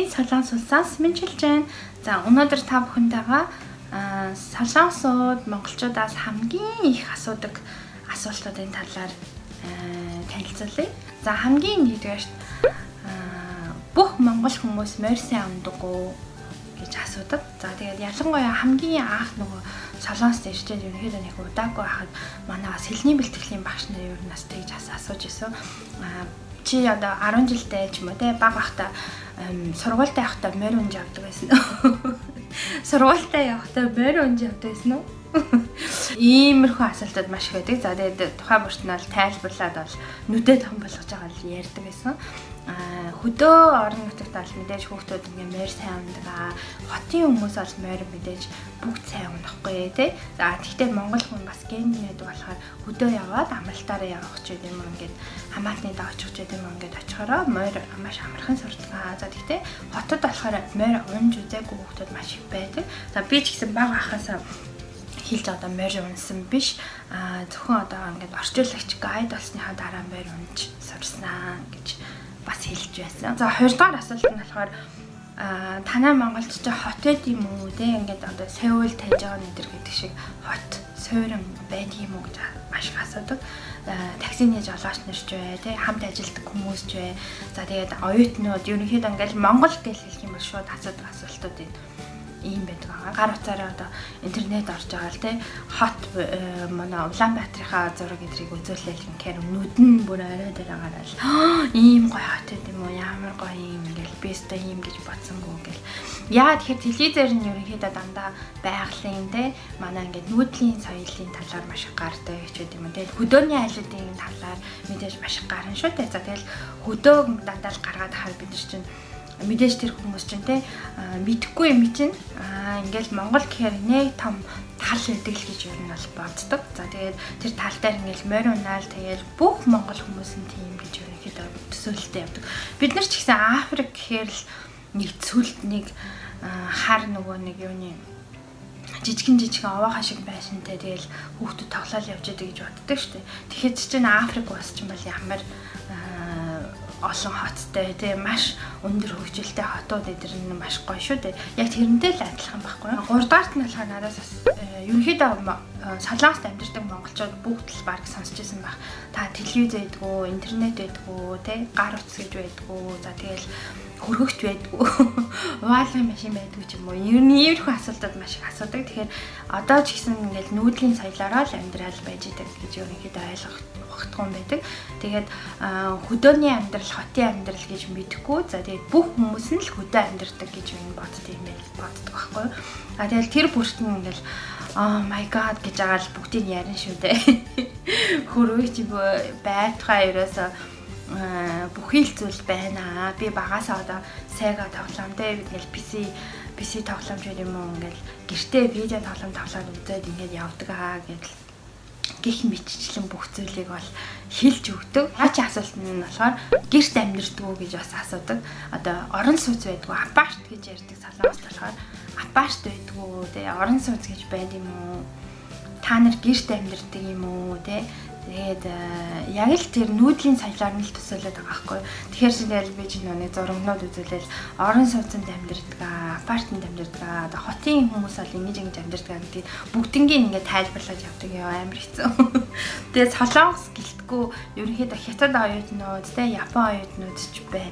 би Солонгос улсаас мэдчилж байна. За өнөөдөр та бүхэнтэйгээ солонгосууд монголчуудаас хамгийн их асуудаг асуултуудын талаар танилцуулъя. За хамгийн нэгдүгээрт бүх монгол хүмүүс морь сайн ундаг уу гэж асуудаг. За тэгээд ялангуяа хамгийн анх нөгөө солонгост ирчээд ерөнхийдөө нэг удаагүй хахад манай бас хэлний бэлтгэлийн багш нар ер нь бас тэгж асууж исэн. Чи одоо 10 жилдээ ч юм уу те баг бахта сургуультай явахдаа морь унж явдаг байсан уу? Сургуультай явахдаа морь унж явдаг байсан уу? Иймэрхүү асуултууд маш их байдаг. За тэгээд тухайн бүрт нь бол тайлбарлаад бол нүдээ том болгож байгаа л ярьдаг байсан. Хөдөө орон нутагт бол мэдээж хүүхдүүд ингээ морь сайн ундаг. Хотын хүмүүс бол морь мэдээж бүгд сайн унахгүй тий. За тэгвэл монгол хүн бас гений байдаг болохоор хөдөө яваад амралтаараа явах ч юм уу ингээд хамаатны даавч ч юм уу ингээд очихороо морь маш амархан сурдаг. За тэгвэл хотод болохоор морь унж үзээгүй хүүхдүүд маш их байдаг. За би ч гэсэн бага ахасаа хэлж одоо морь унсан биш. Зөвхөн одоо ингээд орчуулагч гайд болсныхаа дараа морь унж сурснаа гэж бас хэлж байсан. За хоёрдугаар асуулт нь болохоор танай монголч чи хот байд юм уу те ингээд одоо Сеул Тайжан өдр гэдэг шиг хот суурин байдаг юм уу гэж маш их асуудаг. Таксины жолооч нар ч бай те хамт ажилладаг хүмүүс ч бай. За тэгээд оюутнууд ерөнхийдөө ингээд монгол гэл хэлэх юм бол шууд асуудаг асуултууд ийм байдаг байгаа. Гар утсаараа одоо интернет орж байгаа л те хот манай Улаанбаатарынхаа зураг эдрийг үзүүлээл гэнхээр нүд нь бүр орой дээр гараад ийм гоё хот юм уу ямар гоё юм ингээл би өстө ийм гэж бодсонгүй гэл. Яа тэгэхээр телевизээр нь ерөнхийдөө дандаа байгалийн те манай ингээд нүүдлийн соёлын талаар маш их гардаг гэж юм. Тэгэл хөдөөний айлуудын талаар мэдээж маш их гарна шүү дээ. За тэгэл хөдөө дандаа л гаргаад хахад бид нар чинь мэдээж тэр хүмүүс чинь те мэдхгүй юм чинь ингээл Монгол гэхээр нэг том тал байдаг л гэж ер нь бол боддог. За тэгээд тэр тал дээр ингээл морь унаал тэгээд бүх монгол хүмүүс нь тийм гэж ерөнхийдөө төсөөлөлтөд явдаг. Бид нар ч гэсэн Африк гэхээр л нэг цүлд нэг хар нөгөө нэг юуны жижигэн овоохоо шиг байшинтай тэгэл хүүхдүүд тоглоал явж байдаг гэж боддог шүү дээ. Тэгэхээр чинь Африк бас ч юм бол ямар олон хоттой тийм маш өндөр хөгжилтэй хотууд эдгээр нь маш гоё шүү дээ. Яг тэрнтэй л адилхан байхгүй юу? Гуравдугаарт нь болохоор надаас бас ерөнхийдөө солонгост амьдардаг монголчууд бүгд л баг сонсч байсан баг. Та телевиз байдгүй, интернет байдгүй, тий гар утас гэж байдгүй. За тэгэл хөргөгч байдгүй. Wifi машин байдгүй ч юм уу. Ер нь иймэрхүү асуултууд маш их асуудаг. Тэгэхээр одоо ч гэсэн ингээл нүүдлийн соёлоороо л амьдрал байж идэг гэж ерөнхийдөө ойлгохдгоо байдаг. Тэгээд хөдөөний амьдрал, хотын амьдрал гэж мэдэхгүй. За тэгээд бүх хүмүүс нь л хөдөө амьдардаг гэж боддог юм байл боддог байхгүй юу? Тэгээд тэр бүрт нь ингээл oh my god гэж агаал бүгдийг ярина шүү дээ. Хөргөгч байтугай ерөөсө бүхий л зүйл байна. Би багасаа одоо Sega тоглоом дээр ингээл PC тоглоомч юм уу ингээл гэртээ видео тоглоод үзээд ингээд явдаг гэдэл гих мэтчлэн бүх зүйлийг бол хэлж өгдөг. Яаж асуулт нь болохоор гэрт амьдэрдэг үү гэж бас асуудаг. Одоо орон сууц байдгүй апарт гэж ярьдаг солонгост болохоор апарт байдгүй те орон сууц гэж байд юм уу? Та нар гэрт амьдэрдэг юм уу те? Тэгээд яг л тэр нүүдлийн соёлоор нь л төсөөлөд байгаа байхгүй. Тэгэхээр шинээр би ч нэг зурагнууд үзүүлэл орон сууцнд амьдардаг, апартмент амьдардаг, одоо хотын хүмүүс бол ингэж амьдардаг гэдэг бүгднийг ингээд тайлбарлаж явдаг ёо амар хэцүү. Тэгээд солонгос гэлтгүй ерөнхийдөө хятад оюутнууд, тэ Япон оюутнууд ч бай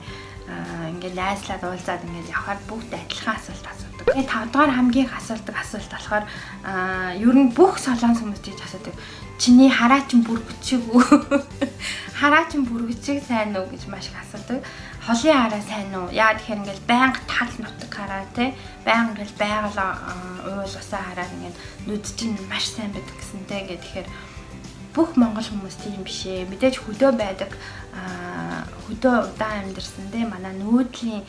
ингээд найзлаад уулзаад ингээд явахаар бүгд адилхан асуулт асуудаг. Тэгээд 5 дугаар хамгийн их асуулт болохоор ер нь бүх солонгос хүмүүс гэж асуудаг. Чиний хараа чин бүр бүчээгүү. Хараа чин бүргэцэг сайн уу гэж маш их асуудаг. Холын хараа сайн уу? Яа тэгэхээр ингээл байнга тал нутаг хараа те. Байнга ингээл байгалаа уул усаа хараа ингээд нүд чинь маш сайн байдаг гэсэнтэй ингээд тэгэхээр бүх монгол хүмүүс тийм биш ээ. Мэдээж хөдөө байдаг. Хөдөө удаан амьдэрсэн те. Манай нүүдлийн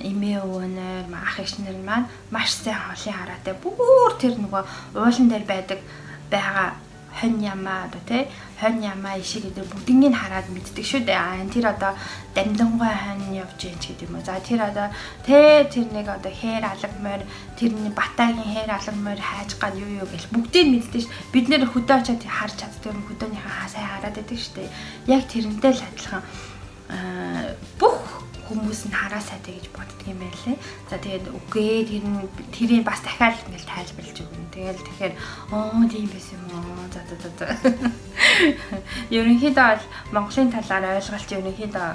эмээ өвөнөр ах эгчнэр маань маш сайн холын хараатай. Бүр тэр нөгөө уулан дээр байдаг байгаа хонь ямаа одоо тий хонь ямаа ишиг гэдэг бүгднийг хараад мэддэг шүү дээ. Тэр одоо дамдангой хонь явж ийн ч гэдэг юм уу. За тэр одоо тэр нэг одоо хээр алагмаар тэрний батагийн хээр алагмаар хайж гад юу гэл бүгдийг мэддэг ш. Бид нэр хөдөө очиад харж чаддаг юм хөдөөнийхөө сайн хараад байдаг шүү дээ. Яг тэрнтэй л адилхан бүх хүмүүс нь хараа сайтай гэж боддөг юм байна лээ. За тэгээд үгүй тэрийг бас дахиад ингээл тайлбарлаж өгнө. Тэгэхээр тийм байсан юм уу. За. Ерөнхийдөө бол Монголын талаар ойлголт ерөнхийдөө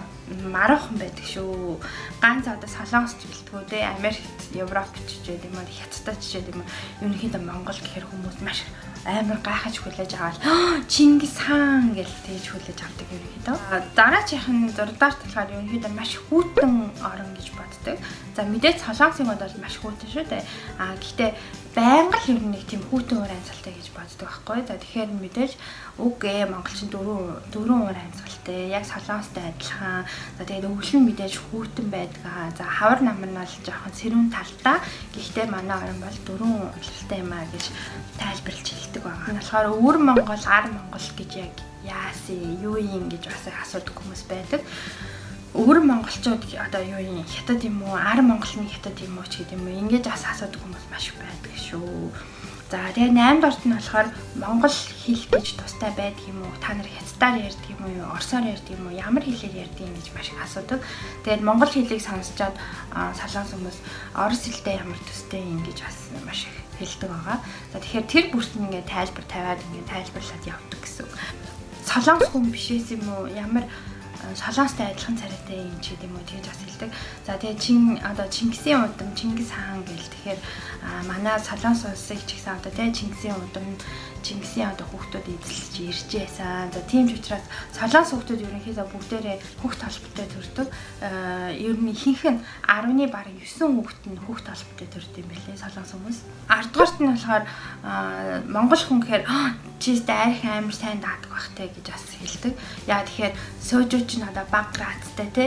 маруухан байдаг шүү. Ганц одоо Солонгос ч гэлтгүү те Америкт, Европт ч гэж юм уу, Хятадд ч гэж юм уу. Ерөнхийдөө Монгол гэхэр хүмүүс маш амар гайхаж хүлээж аваад Чингис хаан гэж тэгж хүлээж авдаг ерөнхийдөө. Дараачихын 6 дахь талаар ерөнхийдөө маш хүйтэн орон гэж боддог. За мэдээж Солонгосын хувьд бол маш хүйтэн шүү дээ. Гэхдээ байнга л ер нь нэг тийм хүйтэн уур амьсгалтай гэж боддог байхгүй. За тэгэхээр мэдээж үгүй монголчин дөрвөн уур амьсгалтай. Яг Солонгостой адилхан. За тэгээд өвлөн мэдээж хүйтэн байдаг. За хавар нам нь бол жоохон сэрүүн талтай. Гэхдээ манай орон бол дөрвөн уулалтай юм аа гэж тайлбарлаж хэлдэг байгаа. Энэ болохоор өвөр Монгол, ар Монгол гэж яг яасын, юу юм гэж бас асуудаг хүмүүс байдаг. Өвөр монголчууд одоо юу юм хятад юм уу, ар монголны хятад юм уу ч гэдэг юм уу ингэж бас асуудаг хүмүүс маш их байдаг шүү. За тэгээ 8 дуурт нь болохоор монгол хэл гэж тустай байдаг юм уу? Та нар хятадаар ярьдаг юм уу? Орсоор ярьдаг юм уу? Ямар хэлээр ярьдаг юм гэж маш их асуудаг. Тэгээд монгол хэлийг сонсчоод солонгос хүмүүс орос хэлтэй ямар төстэй юм гэж бас маш их хэлдэг байгаа. За тэгэхээр тэр бүрт нь ингээд тайлбар тавиад ингээд тайлбарлаад явдаг гэсэн. Солонгос хүн бишээс юм уу? Ямар Солонгостой адилхан царайтай юм ч гэдэм үү тэгж бас хэлдэг. За тэгээ одоо Чингисийн удам Чингис хаан гэл тэгэхээр манай Солонгос улсыг ч гэсэн одоо тэгээ Чингисийн удам Чингисийн одоо хүүхдүүд эзэлж ирж байсан. За тийм ч учраас Солонгос хүүхдүүд ерөнхийдөө бүгдээрээ хүүхд толботой төрдөг. Ер нь ихэнх нь 10-ны бараг 9 хүүхд нь хүүхд толботой төрдөг юм билээ Солонгос хүмүүс. 10 дугаарт нь болохоор монгол хүн гэхээр чист арх амар сайн даадаг бахтай гэж бас хэлдэг. Яа тэгэхээр сөөжүүч нь одоо баг градустай те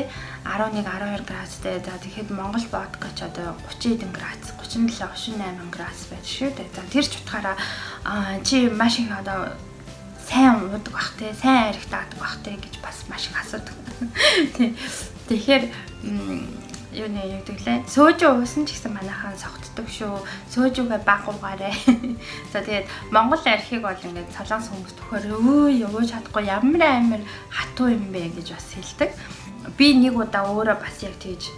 11 12 градустай. За тэгэхэд Монгол водка ч одоо 30 эдэн градус 37 38 градус байж шүү дээ. За тэр ч утгаараа чи маш их одоо сайн уудаг бах те сайн арх даадаг бах те гэж бас маш их асуудаг. Тэгэхээр юу нэг ягдэглээ. Сөөжөө уусан ч гэсэн манайхан согтдог шүү. Сөөжүүгээ баг уугаарэ. За тэгээд Монгол архийг бол ингээд солонгос хүмүүс төхөр өөж чадахгүй ямар амар хатуу юм бэ гэж бас хэлдэг. Би нэг удаа өөрөө бас яг тэгж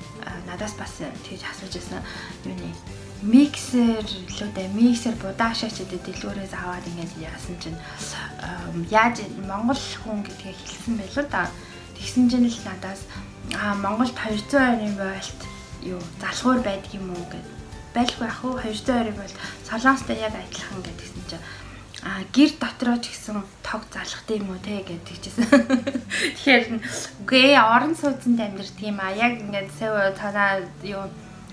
надаас бас тэгж асууж байсан. Юу нэг миксер будаашаач гэдэг дэлгүүрээс аваад ингээд яасан чинь яаж монгол хүн гэдгийг хэлсэн байлоо да. Тэгсэн чинь л надаас Монголд 220-ын болт юу залхуур байдаг юм уу гэд байлгүй ах уу 220-ын болт солонгостой яг адилхан гэдгсэн чинь гэр дотроо ч гэсэн тог залхдаг юм уу те гэдэгчсэн. Тэгэхээр үгүй орон сууцнд амьдардаг юм яг ингээд танаа юу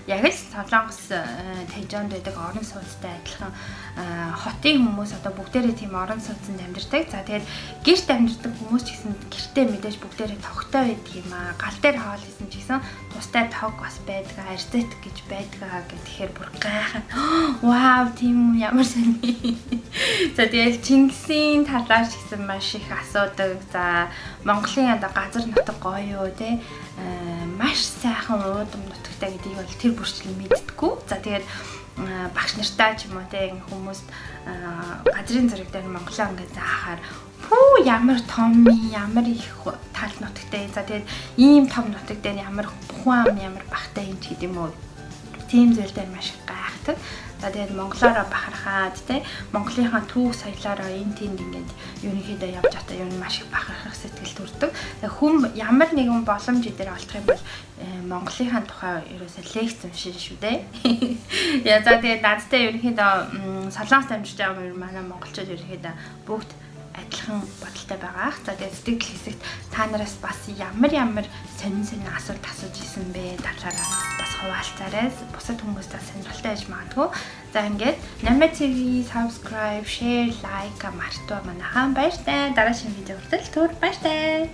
яг л солонгос тэжээнд байдаг орон сууцтай адилхан хотын хүмүүс одоо бүгдээрээ тийм орон сууцнд амьдардаг. За тэгээд гэрт амьдардаг хүмүүс ч гэсэн гэртээ мэдээж бүгдээрээ тогтой байдаг юм аа. Гал дээр хоол хийсэн ч гэсэн тустай тог бас байдаг. Арзетик гэж байдаг гэхээр бүр гайхаад вау тийм ямар сони. За тэгээд Чингисийн талаар ч гэсэн маш их асуудаг. За Монголын одоо газар нутаг гоё юу те маш сайхан уудам нутагтай гэдгийг бол тэр бүрчлэн мэддэггүй. За тэгээд багш нартай ч юм уу те хүмүүст газрын зураг дээр Монголоо ингээд заахаар ямар том ямар их тал нутагтай. За тэгээд ийм том нутаг дээр ямар бүхэн ямар бахтай юм ч гэдэг юм уу. Тийм зүйл дээр маш их гайхдаг. За тэгээд монголоор бахархаад те Монголынхаа түүх соёлоороо энэ тэнд ингээд ерөнхийдөө явж байгаа юм маш их бахархах сэтгэл төрдөг. Хүм ямар нэгэн боломж дээр олдох юм бол Монголынхаа тухай ерөөсөө лекц уншин шүү дээ. Яа за тэгээд надтай ерөнхийдөө солонгост амьдарч байгаа юм манай монголчууд ерөнхийдөө бүгд адилхан бодолтой байгаа. За тэгээд сэтгэл хэсэгт та нараас бас ямар сонин асуулт асууж исэн бэ талаараа бас хуваалцаарай. Бусад хүмүүстээ сонирхолтой байж магадгүй. За ингээд Намайг TV subscribe, share, like мартаа манайхан баяртай. Дараа шинэ видео хүртэл түр баяртай.